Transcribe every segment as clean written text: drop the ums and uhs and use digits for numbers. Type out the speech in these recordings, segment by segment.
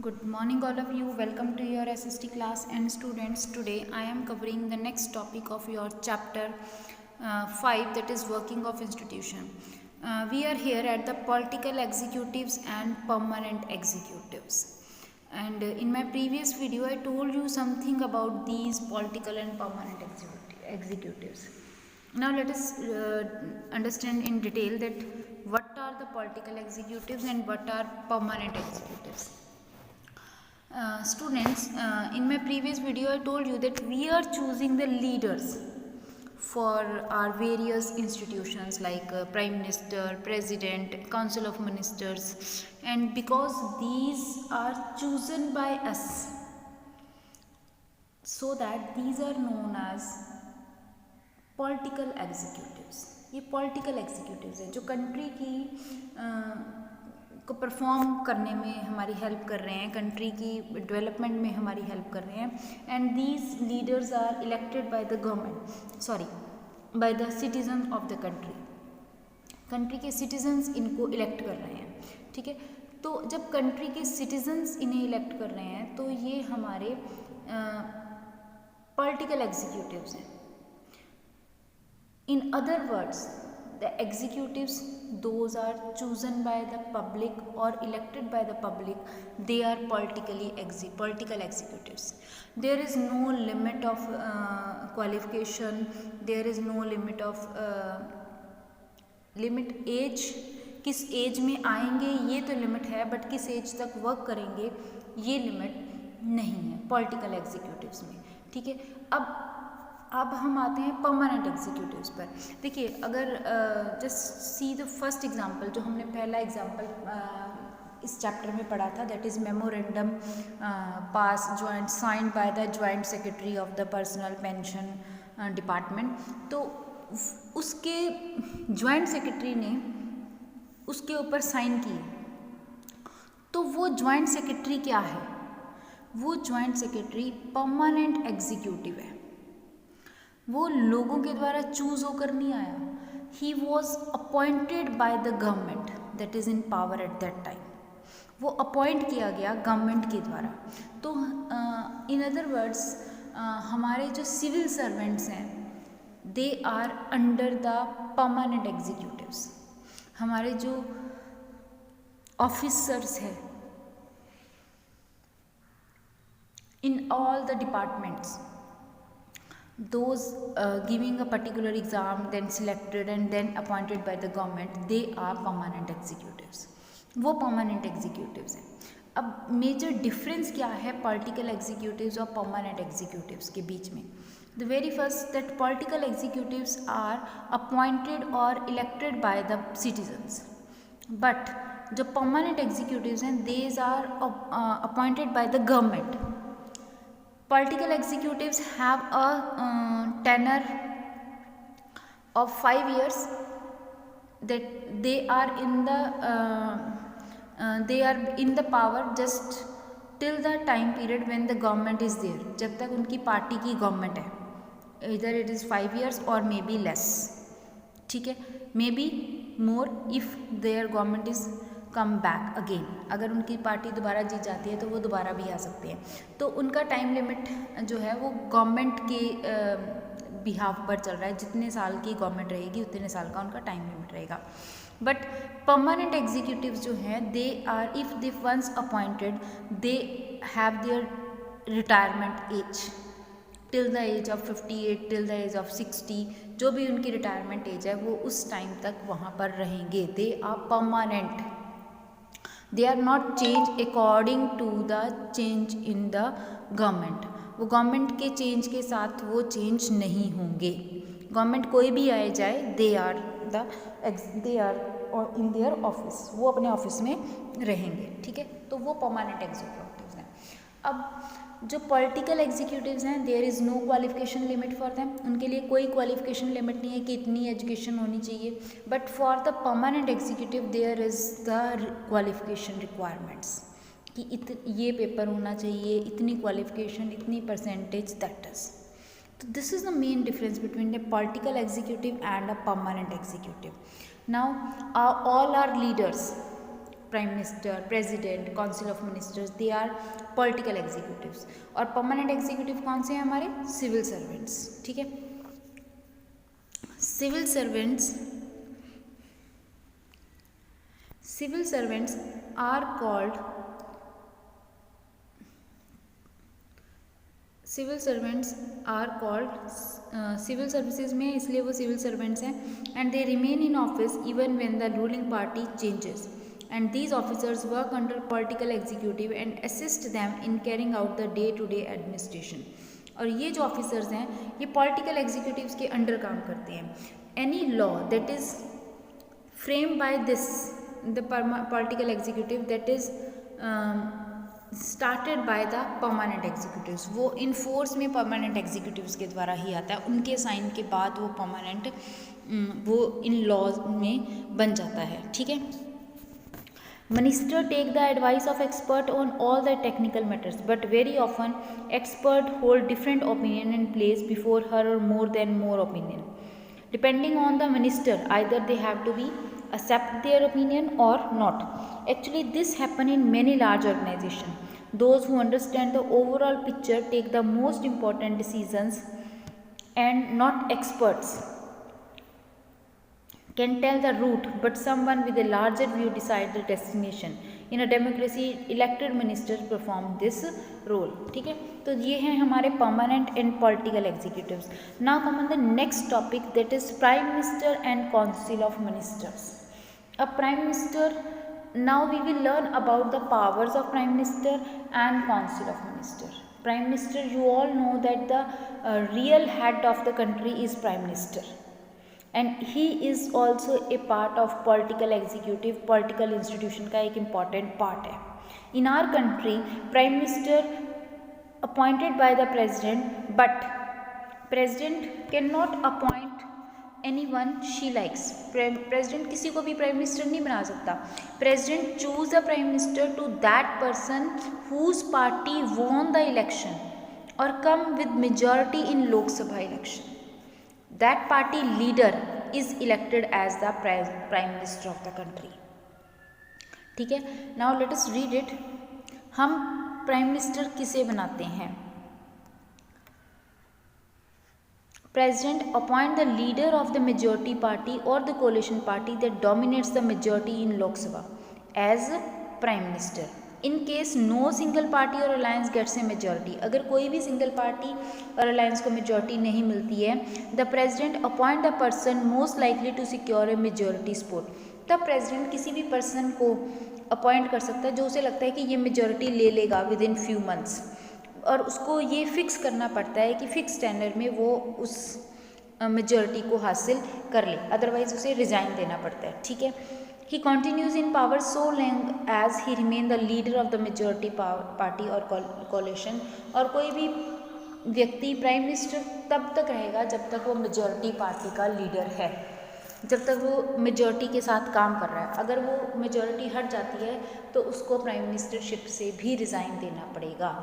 Good morning, all of you. Welcome to your SST class. And students, today I am covering the next topic of your chapter 5, that is working of institution. We are here at the political executives and permanent executives. And in my previous video, I told you something about these political and permanent executives. Now let us understand in detail that what are the political executives and what are permanent executives. Students, in my previous video I told you that we are choosing the leaders for our various institutions like Prime Minister, President, Council of Ministers, and because these are chosen by us, so that these are known as political executives. ये political executives हैं जो country की को perform करने में हमारी help कर रहे हैं, कंट्री की डेवलपमेंट में हमारी हेल्प कर रहे हैं. And these leaders are elected by the government, by the citizen of the country. Country के सिटीजन्स इनको इलेक्ट कर रहे हैं. ठीक है, तो जब कंट्री के सिटीजन्स इन्हें इलेक्ट कर रहे हैं तो ये हमारे पॉलिटिकल एग्जीक्यूटिव्स हैं. In other words, the executives, those are chosen by the public or elected by the public, they are political executives. There is no limit of qualification, there is no limit of limit age. किस as में आएंगे ये तो limit है, but किस as तक work करेंगे ये लिमिट नहीं है पॉलिटिकल एग्जीक्यूटिव्स में. ठीक है, अब हम आते हैं परमानेंट एग्जीक्यूटिव्स पर. देखिए, अगर just see the first example, जो हमने पहला एग्जांपल इस चैप्टर में पढ़ा था, that is memorandum pass joint signed by the joint secretary of the personal pension department. तो उसके जॉइंट सेक्रेटरी ने उसके ऊपर साइन किए. तो वो जॉइंट सेक्रेटरी क्या है? वो जॉइंट सेक्रेटरी परमानेंट एग्जीक्यूटिव है. वो लोगों के द्वारा चूज होकर नहीं आया. He was appointed by the government that is in power at that time. वो अपॉइंट किया गया गवर्नमेंट के द्वारा. तो इन अदर वर्ड्स, हमारे जो सिविल सर्वेंट्स हैं they are under the permanent executives. हमारे जो ऑफिसर्स हैं in all the departments, those giving a particular exam, then selected and then appointed by the government, they are permanent executives. वो permanent executives हैं. अब major difference क्या है political executives और permanent executives के बीच में? The very first, that political executives are appointed और elected by the citizens, but जो परमानेंट एग्जीक्यूटिव्स हैं these are appointed by the government. Political executives have a tenure of 5 years, that they are in the power just till the time period when the government is there. जब तक उनकी party की government है, either it is 5 years or maybe less. ठीक है, maybe more if their government is come back again. अगर उनकी party दोबारा जीत जाती है तो वो दोबारा भी आ सकते हैं. तो उनका टाइम लिमिट जो है वो गवर्नमेंट के बिहाफ पर चल रहा है. जितने साल की गवर्नमेंट रहेगी उतने साल का उनका टाइम लिमिट रहेगा. बट परमानेंट एग्जीक्यूटिव्स जो हैं they are, if they once appointed, they have their retirement age till the age of 58, till the age of 60. जो भी उनकी रिटायरमेंट एज है वो उस टाइम तक वहाँ पर रहेंगे. They are permanent. They are not changed according to the change in the government. वो गवर्नमेंट के चेंज के साथ वो चेंज नहीं होंगे. गवर्नमेंट कोई भी आए जाए, they are in their office, वो अपने ऑफिस में रहेंगे. ठीक है, तो वो परमानेंट एग्जीक्यूटिव्स हैं. अब जो पॉलिटिकल एग्जीक्यूटिव्स हैं there is no qualification limit for them. उनके लिए कोई क्वालिफिकेशन लिमिट नहीं है कि इतनी एजुकेशन होनी चाहिए. But for the permanent executive there is the qualification requirements कि ये पेपर होना चाहिए, इतनी क्वालिफिकेशन, इतनी परसेंटेज, दैट इज. तो this is the main difference between the political executive and a permanent executive. Now all our leaders prime minister, president, council of ministers, they are political executives. और permanent executive कौन से हैं हमारे? Civil servants. ठीक है, civil servants are called civil services में, इसलिए वो सिविल सर्वेंट्स हैं। And they remain in office even when the ruling party changes, and these officers work under political executive and assist them in carrying out the day to day administration. और ये जो officers हैं ये political executives के under काम करते हैं। Any law that is frame by this the political executive that is started by the permanent executives, वो इन फोर्स में परमानेंट एग्जीक्यूटिव्स के द्वारा ही आता है। उनके साइन के बाद वो परमानेंट वो इन लॉज में बन जाता है। ठीक है, minister take the advice of expert on all the technical matters, but very often expert hold different opinion and place before her और more opinion depending on the minister, either they have to be accept their opinion or not. Actually this happen in many large organization. Those who understand the overall picture take the most important decisions, and not experts can tell the route, but someone with a larger view decide the destination. In a democracy elected ministers perform this role. ठीक है, तो ये हैं हमारे permanent and political executives. Now come on the next topic, that is prime minister and council of ministers. A prime minister, now we will learn about the powers of prime minister and council of minister. Prime minister, you all know that the real head of the country is prime minister, and he is also a part of political executive, political institution का एक important part है. In our country, prime minister appointed by the president, but president cannot appoint anyone she likes. President किसी को भी prime minister नहीं बना सकता. President choose the prime minister to that person whose party won the election और come with majority in Lok Sabha election. That party leader is elected as the prime minister of the country. ठीक है, now let us read it. हम prime minister किसे बनाते हैं? President appoint the leader of the majority party or the coalition party that dominates the majority in Lok Sabha as prime minister. In case no single party or alliance gets a majority, अगर कोई भी single party और alliance को majority नहीं मिलती है, the president appoint the person most likely to secure a majority support. तब president किसी भी person को appoint कर सकता है जो उसे लगता है कि ये majority ले लेगा within few months, और उसको ये फिक्स करना पड़ता है कि फिक्स टेन्योर में वो उस मेजॉरिटी को हासिल कर ले, अदरवाइज उसे रिज़ाइन देना पड़ता है. ठीक है, he continues in power so long as he remain the leader of the majority party और कोalition. और कोई भी व्यक्ति प्राइम मिनिस्टर तब तक रहेगा जब तक वो मेजॉरिटी पार्टी का लीडर है, जब तक वो मेजॉरिटी के साथ काम कर रहा है. अगर वो मेजॉरिटी हट जाती है तो उसको प्राइम मिनिस्टरशिप से भी रिज़ाइन देना पड़ेगा.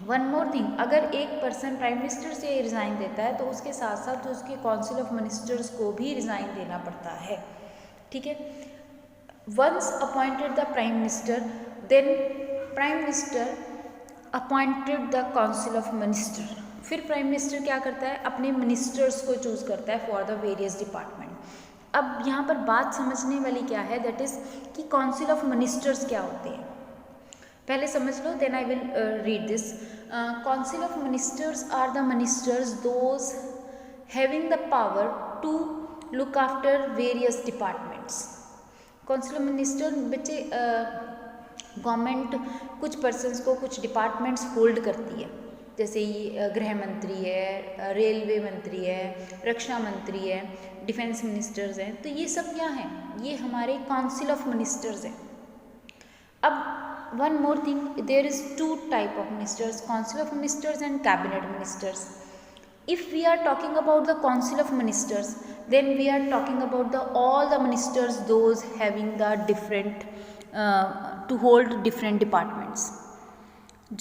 वन मोर थिंग, अगर एक पर्सन प्राइम मिनिस्टर से रिज़ाइन देता है तो उसके साथ साथ उसके काउंसिल ऑफ मिनिस्टर्स को भी रिज़ाइन देना पड़ता है. ठीक है, once appointed the prime minister, then prime minister appointed the council of minister. फिर प्राइम मिनिस्टर क्या करता है? अपने मिनिस्टर्स को चूज़ करता है फॉर द वेरियस डिपार्टमेंट. अब यहाँ पर बात समझने वाली क्या है, दैट इज़ कि काउंसिल ऑफ मिनिस्टर्स क्या होते हैं. पहले समझ लो, then I will read this. Council of ministers are the ministers those having the power to look after various departments. Council of minister बच्चे गवर्नमेंट कुछ पर्सनस को कुछ डिपार्टमेंट्स होल्ड करती है, जैसे ये गृह मंत्री है, रेलवे मंत्री है, रक्षा मंत्री है, डिफेंस मिनिस्टर्स हैं. तो ये सब क्या हैं? ये हमारे काउंसिल ऑफ मिनिस्टर्स हैं. अब one more thing, there is two type of ministers, council of ministers and cabinet ministers. If we are talking about the council of ministers, then we are talking about the all the ministers those having the different to hold different departments.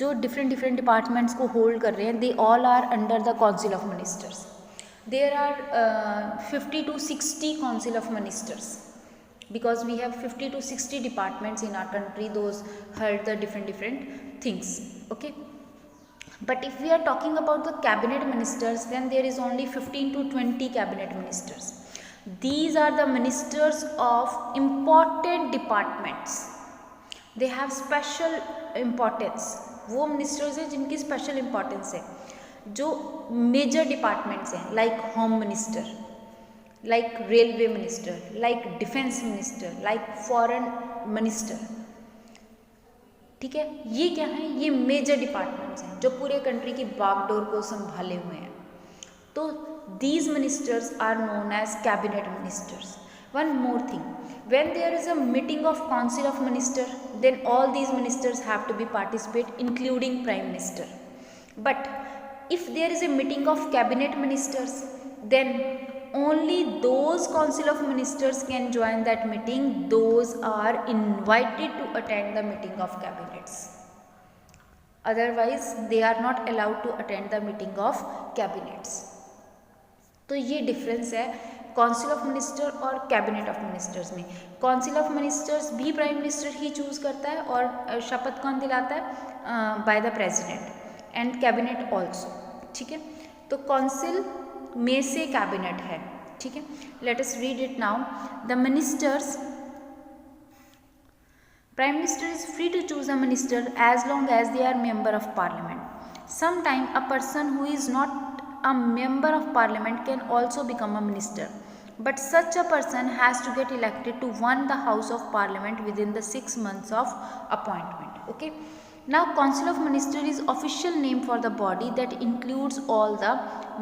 जो different departments को hold कर रहे हैं, they all are under the council of ministers. There are 50 to 60 council of ministers. because we have 50 to 60 departments in our country, those heard the different things. Okay, but if we are talking about the cabinet ministers, then there is only 15 to 20 cabinet ministers. These are the ministers of important departments. They have special importance. वो ministers हैं जिनकी special importance है, जो major departments हैं, like home minister, like railway minister, like defence minister, like foreign minister. ठीक है, ये क्या है, ये मेजर डिपार्टमेंट्स हैं जो पूरे कंट्री की बागडोर को संभाले हुए हैं. तो these ministers are known as cabinet ministers. One more thing, when there is a meeting of council of minister, then all these ministers have to be participate, including prime minister. But if there is a meeting of cabinet ministers, then only those council of ministers can join that meeting. Those are invited to attend the meeting of cabinets. Otherwise they are not allowed to attend the meeting of cabinets. तो ये difference है council of minister और cabinet of ministers में. Council of ministers भी prime minister ही choose करता है और शपथ कौन दिलाता है, by the president, and cabinet also. ठीक है, तो काउंसिल में से कैबिनेट है. ठीक है, let us read it now. The ministers, prime minister is free to choose a minister as long as they are member of parliament. Sometime a person who is not a member of parliament can also become a minister, but such a person has to get elected to one the house of parliament within the 6 months of appointment. Okay, now council of minister is official name for the body that includes all the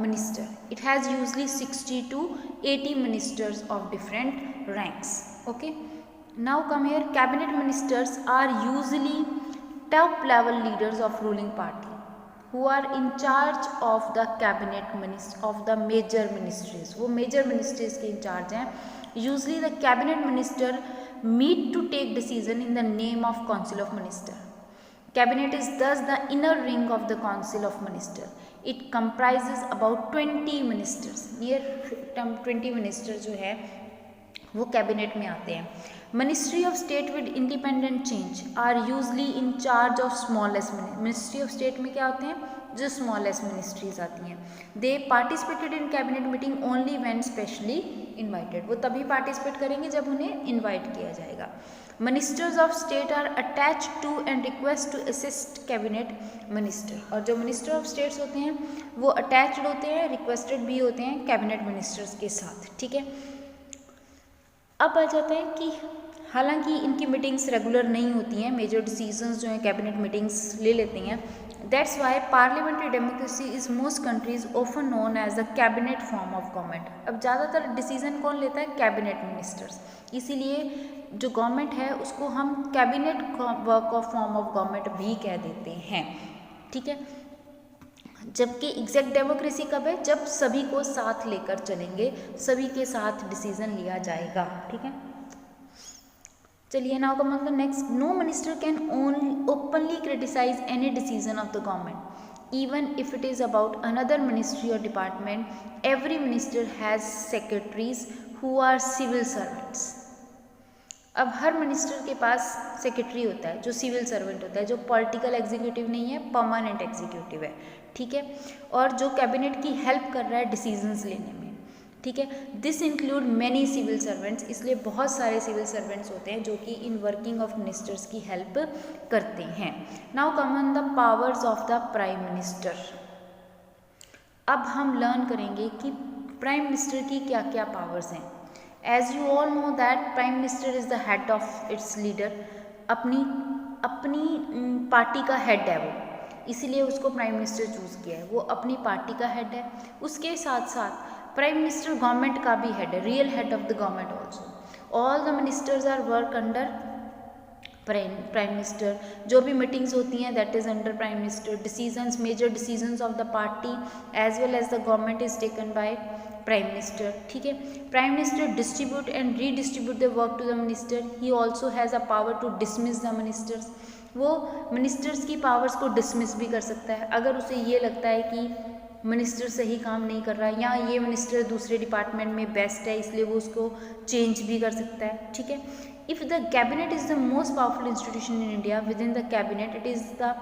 minister. It has usually 60 to 80 ministers of different ranks. Okay, now come here. Cabinet ministers are usually top level leaders of ruling party who are in charge of the cabinet minister of the major ministries. वो major ministries के in charge हैं. Usually the cabinet minister meet to take decision in the name of council of minister. Cabinet is thus the inner ring of the council of minister. It comprises about 20 ministers. Near 20 ministers जो है वो cabinet में आते हैं. Ministry of state with independent change are usually in charge of smallest. Ministry of state में क्या होते हैं, जो स्मॉलेस्ट मिनिस्ट्रीज आती हैं. They participated in cabinet meeting only when specially invited. वो तभी पार्टिसिपेट करेंगे जब उन्हें इन्वाइट किया जाएगा. Ministers of state are attach to and request to assist cabinet minister. और जो मिनिस्टर ऑफ स्टेट्स होते हैं वो अटैच्ड होते हैं, रिक्वेस्टेड भी होते हैं कैबिनेट मिनिस्टर्स के साथ. ठीक है, अब आ जाता है कि हालांकि इनकी मीटिंग्स रेगुलर नहीं होती हैं, मेजर डिसीजंस जो हैं कैबिनेट मीटिंग्स ले लेती हैं. That's why parliamentary democracy is most countries often known as the cabinet form of government. अब ज़्यादातर डिसीजन कौन लेता है, कैबिनेट मिनिस्टर्स. इसीलिए जो गवर्नमेंट है उसको हम cabinet work of form of government भी कह देते हैं. ठीक है, जबकि एग्जैक्ट डेमोक्रेसी कब है, जब सभी को साथ लेकर चलेंगे, सभी के साथ डिसीजन लिया जाएगा. ठीक है, चलिए now come on the next. No minister can openly criticise any decision of the government even if it is about another ministry और department. Every minister has secretaries who are civil servants. अब हर minister के पास secretary होता है जो civil servant होता है, जो पॉलिटिकल एग्जीक्यूटिव नहीं है, परमानेंट एग्जीक्यूटिव है. ठीक है, और जो कैबिनेट की हेल्प कर रहा है डिसीजंस लेने में. ठीक है, this include many civil servants. इसलिए बहुत सारे सिविल सर्वेंट्स होते हैं जो कि इन वर्किंग ऑफ मिनिस्टर्स की हेल्प करते हैं. Now come on the powers of the prime minister. अब हम लर्न करेंगे कि प्राइम मिनिस्टर की क्या क्या पावर्स हैं. As you all know that prime minister is the head of its leader. अपनी पार्टी का हेड है वो, इसीलिए उसको प्राइम मिनिस्टर चूज़ किया है. वो अपनी पार्टी का हेड है. उसके साथ साथ प्राइम मिनिस्टर गवर्नमेंट का भी हेड है, real head of the government also. All the ministers are work under prime minister. जो भी मीटिंग्स होती हैं that is under prime minister. Decisions, major decisions of the party as well as the government is taken by prime minister. ठीक है, prime minister distribute and redistribute the work to the minister. He also has a power to dismiss the ministers. वो ministers की powers को dismiss भी कर सकता है. अगर उसे ये लगता है कि मिनिस्टर सही काम नहीं कर रहा है, या ये मिनिस्टर दूसरे डिपार्टमेंट में बेस्ट है इसलिए वो उसको चेंज भी कर सकता है, ठीक है। If the cabinet is the most powerful institution in India, with in the cabinet it is the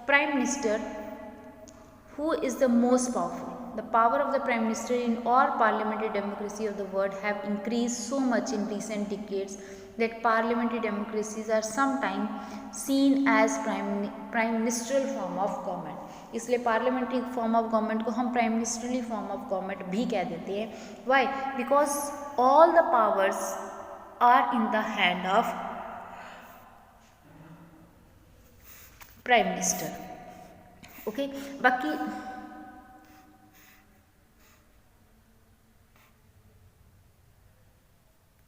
prime minister who is the most powerful. The power of the Prime Minister in all parliamentary democracy of the world have increased so much in recent decades that parliamentary democracies are sometimes seen as prime ministerial form of government. इसलिए parliamentary form of government को हम prime ministerial form of government भी कह देते हैं. Why? Because all the powers are in the hand of prime minister. Okay बाकी